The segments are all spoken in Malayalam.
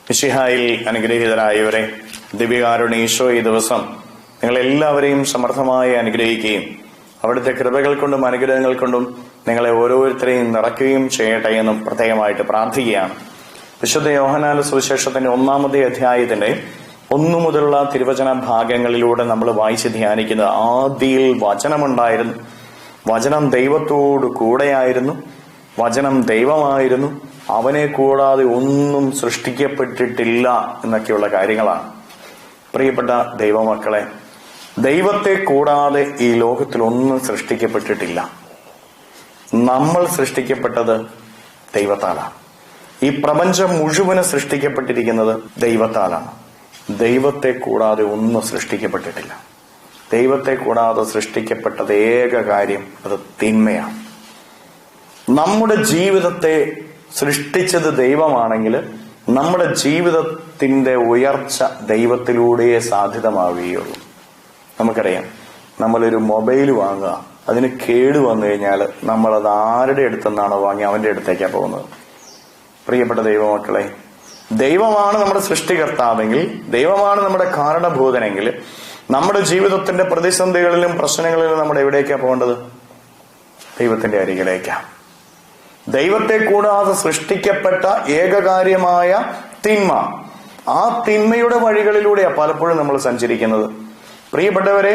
മിശിഹായിൽ അനുഗ്രഹീതരായവരെ, ദിവ്യകാരുണ്യ ഈശോ ഈ ദിവസം നിങ്ങളെല്ലാവരെയും സമർത്ഥമായി അനുഗ്രഹിക്കുകയും അവിടുത്തെ കൃപകൾ കൊണ്ടും അനുഗ്രഹങ്ങൾ കൊണ്ടും നിങ്ങളെ ഓരോരുത്തരെയും നിറയ്ക്കുകയും ചെയ്യട്ടെ എന്നും പ്രത്യേകമായിട്ട് പ്രാർത്ഥിക്കുകയാണ്. വിശുദ്ധ യോഹന്നാന്റെ സുവിശേഷത്തിന്റെ 1-ാമത്തെ അധ്യായത്തിന്റെ 1 മുതലുള്ള തിരുവചന ഭാഗങ്ങളിലൂടെ നമ്മൾ വായിച്ച് ധ്യാനിക്കുന്നത്, ആദിയിൽ വചനമുണ്ടായിരുന്നു, വചനം ദൈവത്തോട് കൂടെയായിരുന്നു, വചനം ദൈവമായിരുന്നു, അവനെ കൂടാതെ ഒന്നും സൃഷ്ടിക്കപ്പെട്ടിട്ടില്ല എന്നൊക്കെയുള്ള കാര്യങ്ങളാണ്. പ്രിയപ്പെട്ട ദൈവമക്കളെ, ദൈവത്തെ കൂടാതെ ഈ ലോകത്തിൽ ഒന്നും സൃഷ്ടിക്കപ്പെട്ടിട്ടില്ല. നമ്മൾ സൃഷ്ടിക്കപ്പെട്ടത് ദൈവത്താലാണ്. ഈ പ്രപഞ്ചം മുഴുവനും സൃഷ്ടിക്കപ്പെട്ടിരിക്കുന്നത് ദൈവത്താലാണ്. ദൈവത്തെ കൂടാതെ ഒന്നും സൃഷ്ടിക്കപ്പെട്ടിട്ടില്ല. ദൈവത്തെ കൂടാതെ സൃഷ്ടിക്കപ്പെട്ടത് ഏക കാര്യം അത് തിന്മയാണ്. നമ്മുടെ ജീവിതത്തെ സൃഷ്ടിച്ചത് ദൈവമാണെങ്കിൽ നമ്മുടെ ജീവിതത്തിന്റെ ഉയർച്ച ദൈവത്തിലൂടെയേ സാധ്യതമാവുകയുള്ളൂ. നമുക്കറിയാം, നമ്മളൊരു മൊബൈൽ വാങ്ങുക, അതിന് കേട് വന്നു കഴിഞ്ഞാൽ നമ്മളത് ആരുടെ അടുത്തെന്നാണോ വാങ്ങി അവന്റെ അടുത്തേക്കാണ് പോകുന്നത്. പ്രിയപ്പെട്ട ദൈവമക്കളെ, ദൈവമാണ് നമ്മുടെ സൃഷ്ടികർത്താവെങ്കിൽ, ദൈവമാണ് നമ്മുടെ കാരണഭൂതനെങ്കിൽ നമ്മുടെ ജീവിതത്തിന്റെ പ്രതിസന്ധികളിലും പ്രശ്നങ്ങളിലും നമ്മൾ എവിടേക്കാണ് പോകേണ്ടത്? ദൈവത്തിന്റെ അരികിലേക്കാണ്. ദൈവത്തെ കൂടാതെ സൃഷ്ടിക്കപ്പെട്ട ഏകകാര്യമായ തിന്മ, ആ തിന്മയുടെ വഴികളിലൂടെയാണ് പലപ്പോഴും നമ്മൾ സഞ്ചരിക്കുന്നത്. പ്രിയപ്പെട്ടവരെ,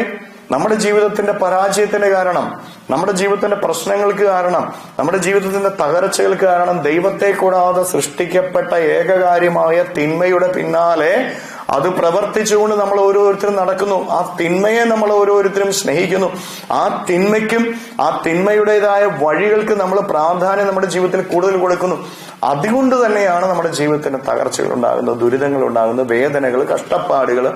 നമ്മുടെ ജീവിതത്തിന്റെ പരാജയത്തിന്റെ കാരണം, നമ്മുടെ ജീവിതത്തിന്റെ പ്രശ്നങ്ങൾക്ക് കാരണം, നമ്മുടെ ജീവിതത്തിന്റെ തകർച്ചകൾക്ക് കാരണം ദൈവത്തെ കൂടാതെ സൃഷ്ടിക്കപ്പെട്ട ഏകകാര്യമായ തിന്മയുടെ പിന്നാലെ അത് പ്രവർത്തിച്ചുകൊണ്ട് നമ്മൾ ഓരോരുത്തരും നടക്കുന്നു. ആ തിന്മയെ നമ്മൾ ഓരോരുത്തരും സ്നേഹിക്കുന്നു. ആ തിന്മയ്ക്കും ആ തിന്മയുടേതായ വഴികൾക്ക് നമ്മൾ പ്രാധാന്യം നമ്മുടെ ജീവിതത്തിൽ കൂടുതൽ കൊടുക്കുന്നു. അതുകൊണ്ട് തന്നെയാണ് നമ്മുടെ ജീവിതത്തിന് തകർച്ചകൾ ഉണ്ടാകുന്നത്, ദുരിതങ്ങൾ ഉണ്ടാകുന്നത്, വേദനകൾ, കഷ്ടപ്പാടുകൾ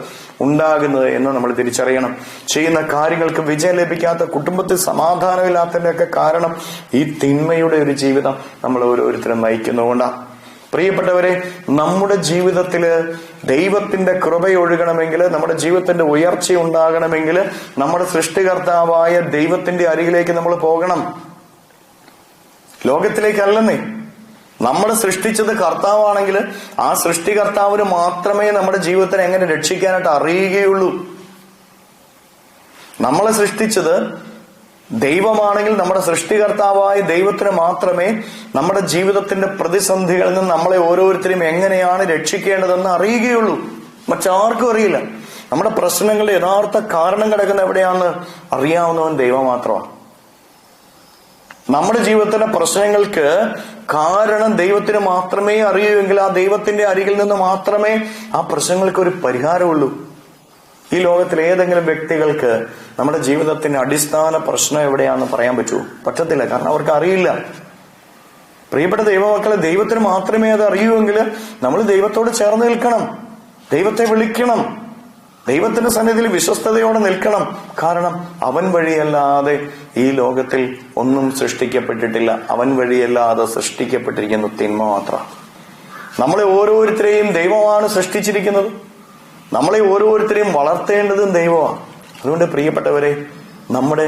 ഉണ്ടാകുന്നത് എന്ന് നമ്മൾ തിരിച്ചറിയണം. ചെയ്യുന്ന കാര്യങ്ങൾക്ക് വിജയം ലഭിക്കാത്ത, കുടുംബത്തിൽ സമാധാനമില്ലാത്തതിന്റെയൊക്കെ കാരണം ഈ തിന്മയുടെ ഒരു ജീവിതം നമ്മൾ ഓരോരുത്തരും നയിക്കുന്നതുകൊണ്ടാണ്. പ്രിയപ്പെട്ടവരെ, നമ്മുടെ ജീവിതത്തില് ദൈവത്തിന്റെ കൃപയൊഴുകണമെങ്കിൽ, നമ്മുടെ ജീവിതത്തിന്റെ ഉയർച്ച ഉണ്ടാകണമെങ്കിൽ നമ്മുടെ സൃഷ്ടികർത്താവായ ദൈവത്തിന്റെ അരികിലേക്ക് നമ്മൾ പോകണം. ലോകത്തിലേക്കല്ലെന്നേ. നമ്മളെ സൃഷ്ടിച്ചത് കർത്താവാണെങ്കിൽ ആ സൃഷ്ടികർത്താവിന് മാത്രമേ നമ്മുടെ ജീവിതത്തിനെ എങ്ങനെ രക്ഷിക്കാനായിട്ട് അറിയുകയുള്ളൂ. നമ്മളെ സൃഷ്ടിച്ചത് ദൈവമാണെങ്കിൽ നമ്മുടെ സൃഷ്ടികർത്താവായ ദൈവത്തിന് മാത്രമേ നമ്മുടെ ജീവിതത്തിന്റെ പ്രതിസന്ധികളിൽ നിന്ന് നമ്മളെ ഓരോരുത്തരെയും എങ്ങനെയാണ് രക്ഷിക്കേണ്ടതെന്ന് അറിയുകയുള്ളൂ. മറ്റാർക്കും അറിയില്ല. നമ്മുടെ പ്രശ്നങ്ങളുടെ യഥാർത്ഥ കാരണം കിടക്കുന്ന എവിടെയാണെന്ന് അറിയാവുന്നവൻ ദൈവം മാത്രമാണ്. നമ്മുടെ ജീവിതത്തിന്റെ പ്രശ്നങ്ങൾക്ക് കാരണം ദൈവത്തിന് മാത്രമേ അറിയൂവെങ്കിൽ ആ ദൈവത്തിന്റെ അരികിൽ നിന്ന് മാത്രമേ ആ പ്രശ്നങ്ങൾക്ക് ഒരു പരിഹാരമുള്ളൂ. ഈ ലോകത്തിൽ ഏതെങ്കിലും വ്യക്തികൾക്ക് നമ്മുടെ ജീവിതത്തിന്റെ അടിസ്ഥാന പ്രശ്നം എവിടെയാണെന്ന് പറയാൻ പറ്റുമോ? പറ്റത്തില്ല. കാരണം അവർക്ക് അറിയില്ല. പ്രിയപ്പെട്ട ദൈവമക്കളെ, ദൈവത്തിന് മാത്രമേ അത് അറിയൂവെങ്കിൽ നമ്മൾ ദൈവത്തോട് ചേർന്ന് നിൽക്കണം, ദൈവത്തെ വിളിക്കണം, ദൈവത്തിന്റെ സന്നിധിയിൽ വിശ്വസ്തയോടെ നിൽക്കണം. കാരണം അവൻ വഴിയല്ലാതെ ഈ ലോകത്തിൽ ഒന്നും സൃഷ്ടിക്കപ്പെട്ടിട്ടില്ല. അവൻ വഴിയല്ലാതെ സൃഷ്ടിക്കപ്പെട്ടിരിക്കുന്ന തിന്മ മാത്രമാണ്. നമ്മളെ ഓരോരുത്തരെയും ദൈവമാണ് സൃഷ്ടിച്ചിരിക്കുന്നത്. നമ്മളെ ഓരോരുത്തരെയും വളർത്തേണ്ടതും ദൈവമാണ്. അതുകൊണ്ട് പ്രിയപ്പെട്ടവരെ, നമ്മുടെ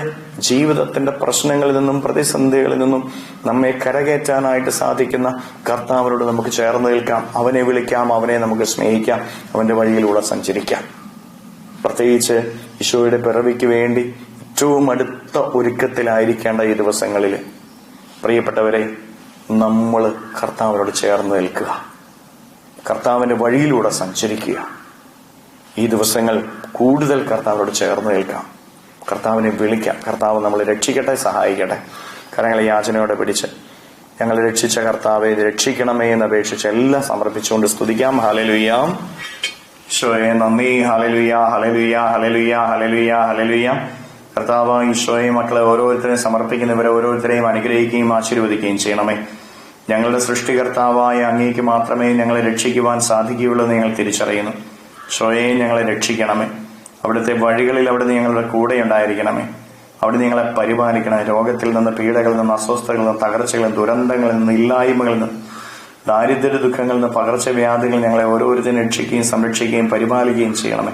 ജീവിതത്തിന്റെ പ്രശ്നങ്ങളിൽ നിന്നും പ്രതിസന്ധികളിൽ നിന്നും നമ്മെ കരകയറ്റാനായിട്ട് സാധിക്കുന്ന കർത്താവിനോട് നമുക്ക് ചേർന്ന് നിൽക്കാം, അവനെ വിളിക്കാം, അവനെ നമുക്ക് സ്നേഹിക്കാം, അവന്റെ വഴിയിലൂടെ സഞ്ചരിക്കാം. പ്രത്യേകിച്ച് ഈശോയുടെ പിറവിക്ക് വേണ്ടി ഏറ്റവും അടുത്ത ഒരുക്കത്തിലായിരിക്കേണ്ട ഈ ദിവസങ്ങളിൽ പ്രിയപ്പെട്ടവരെ, നമ്മൾ കർത്താവിനോട് ചേർന്ന് നിൽക്കുക, കർത്താവിന്റെ വഴിയിലൂടെ സഞ്ചരിക്കുക. ഈ ദിവസങ്ങൾ കൂടുതൽ കർത്താവിനോട് ചേർന്ന് നിൽക്കാം, കർത്താവിനെ വിളിക്കാം. കർത്താവ് നമ്മളെ രക്ഷിക്കട്ടെ, സഹായിക്കട്ടെ. കരങ്ങളെ യാചനയോടെ പിടിച്ച് ഞങ്ങളെ രക്ഷിച്ച കർത്താവെ രക്ഷിക്കണമേ എന്ന് അപേക്ഷിച്ച് എല്ലാം സമർപ്പിച്ചുകൊണ്ട് സ്തുതിക്കാം. ഹല്ലേലൂയ. ഈശോയെ നന്ദി. ഹല്ലേലൂയ, ഹല്ലേലൂയ, ഹല്ലേലൂയ, ഹല്ലേലൂയ, ഹല്ലേലൂയ. കർത്താവ് ഈശോയെ മക്കളെ ഓരോരുത്തരെയും സമർപ്പിക്കുന്നവരെ ഓരോരുത്തരെയും അനുഗ്രഹിക്കുകയും ആശീർവദിക്കുകയും ചെയ്യണമേ. ഞങ്ങളുടെ സൃഷ്ടികർത്താവായ അങ്ങേക്ക് മാത്രമേ ഞങ്ങളെ രക്ഷിക്കുവാൻ സാധിക്കുകയുള്ളൂ എന്ന് ഞങ്ങൾ തിരിച്ചറിയുന്നു. ഈശോയെ ഞങ്ങളെ രക്ഷിക്കണമേ. അവിടുത്തെ വഴികളിൽ അവിടുന്ന് ഞങ്ങളുടെ കൂടെ ഉണ്ടായിരിക്കണമേ. അവിടുന്ന് ഞങ്ങളെ പരിപാലിക്കണമേ. രോഗത്തിൽ നിന്ന്, പീഡകളിൽ നിന്ന്, അസ്വസ്ഥതകളിൽ നിന്ന്, തകർച്ചകളിൽ നിന്ന്, ദുരന്തങ്ങളിൽ നിന്ന്, ഇല്ലായ്മകളിൽ നിന്ന്, ദാരിദ്ര്യ ദുഃഖങ്ങളിൽ നിന്ന്, പകർച്ചവ്യാധികൾ ഞങ്ങളെ ഓരോരുത്തരും രക്ഷിക്കുകയും സംരക്ഷിക്കുകയും പരിപാലിക്കുകയും ചെയ്യണമേ.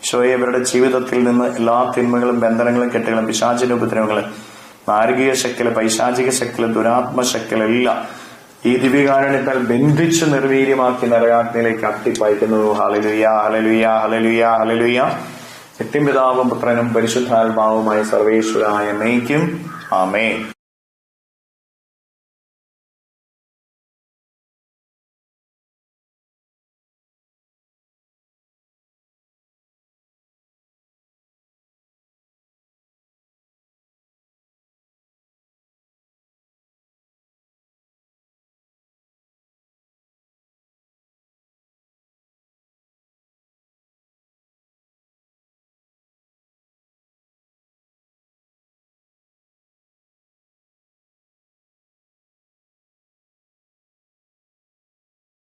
ഈശോയെ ഇവരുടെ ജീവിതത്തിൽ നിന്ന് എല്ലാ തിന്മകളും, ബന്ധനങ്ങളും, കെട്ടുകളും, പിശാചിന്റെ ഉപദ്രവങ്ങളും, നാരകീയ ശക്തികള്, പൈശാചിക ശക്തികള്, ദുരാത്മശക്തികളെല്ലാം ഈ ദിവ്യകാരുണ്യത്താൽ ബന്ധിച്ച് നിർവീര്യമാക്കി നരകാഗ്നിയിലേക്ക് അട്ടിപ്പായിക്കുന്നു. ഹല്ലേലൂയ, ഹല്ലേലൂയ, ഹല്ലേലൂയ, ഹല്ലേലൂയ. നിത്യപിതാവും പുത്രനും പരിശുദ്ധാത്മാവുമായ സർവേശ്വരായ എന്നേക്കും ആമേൻ.